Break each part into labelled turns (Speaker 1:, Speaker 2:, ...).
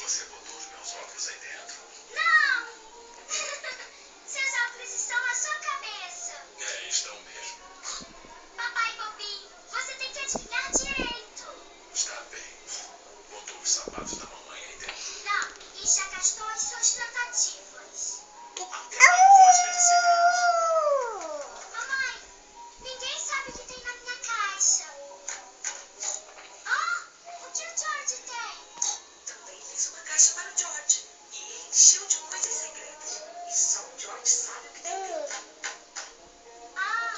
Speaker 1: Você botou os meus óculos aí dentro?
Speaker 2: Não! Seus óculos estão na sua cabeça.
Speaker 1: É, estão mesmo.
Speaker 2: Papai Bobinho, você tem que adivinhar direito.
Speaker 1: Está bem. Botou os sapatos da mamãe aí dentro?
Speaker 2: Não, e já gastou as suas tratativas.
Speaker 1: A Peppa gosta de segredos.
Speaker 2: Mamãe, ninguém sabe o que tem na minha caixa. Ah, o que o George tem?
Speaker 3: Também fiz uma caixa para o George. E encheu de coisas secretas. E só o George sabe o que tem dentro.
Speaker 2: Ah,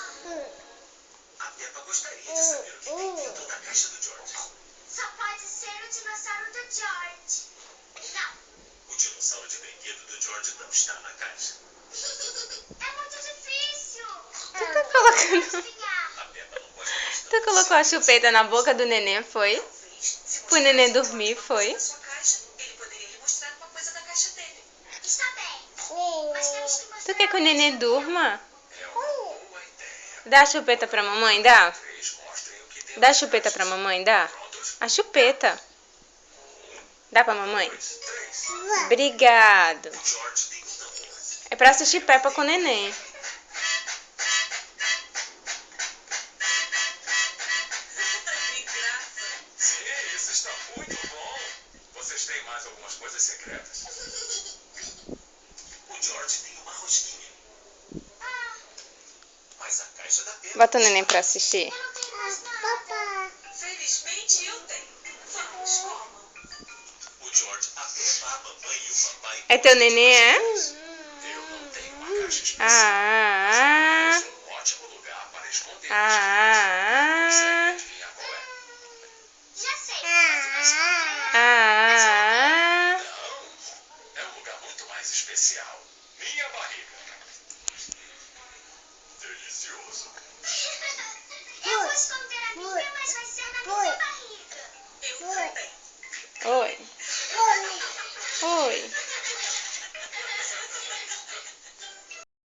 Speaker 1: A Peppa gostaria de saber o que tem dentro da caixa do George.
Speaker 2: só pode ser o dinossauro do George. Não,
Speaker 1: O dinossauro de brinquedo do George não está na caixa.
Speaker 2: é muito difícil.
Speaker 4: Tu tá colocando...
Speaker 2: Adivinhar.
Speaker 1: A Peppa não gosta bastante.
Speaker 4: Tu colocou a chupeta na boca do neném, foi?
Speaker 3: Talvez, se
Speaker 4: Pro neném
Speaker 3: mostrasse
Speaker 4: dormir,
Speaker 3: uma
Speaker 4: foi?
Speaker 3: coisa da sua caixa, ele poderia lhe mostrar uma coisa da caixa dele.
Speaker 2: Está bem, mas temos que mostrar.
Speaker 4: Tu quer que o neném durma?
Speaker 1: É uma boa ideia.
Speaker 4: Dá a chupeta pra mamãe, dá?
Speaker 1: 3, mostrem o que tem.
Speaker 4: Dá a chupeta pra mamãe, dá?
Speaker 1: Prontos?
Speaker 4: A chupeta. Dá pra mamãe?
Speaker 1: 2, 3.
Speaker 4: Obrigado.
Speaker 1: O George tem um tambor.
Speaker 4: É pra assistir Peppa com o neném.
Speaker 3: Que graça.
Speaker 1: Sim, isso está muito bom. Vocês têm mais algumas coisas secretas? O George tem uma rosquinha. Mas a caixa da Peppa...
Speaker 4: Bota o neném pra assistir.
Speaker 2: Eu não tenho mais nada.
Speaker 3: Felizmente eu tenho. Vamos, comam.
Speaker 1: O George, a Peppa, a mamãe e o papai...
Speaker 4: É teu neném, é?
Speaker 1: Eu não tenho uma caixa especial.
Speaker 4: Ah,
Speaker 1: Mas um ótimo lugar para esconder.
Speaker 4: ah,
Speaker 1: Consegue adivinhar qual é?
Speaker 2: Já sei, você vai esconder.
Speaker 4: ah.
Speaker 1: Não, é um lugar muito mais especial. Minha barriga. Delicioso.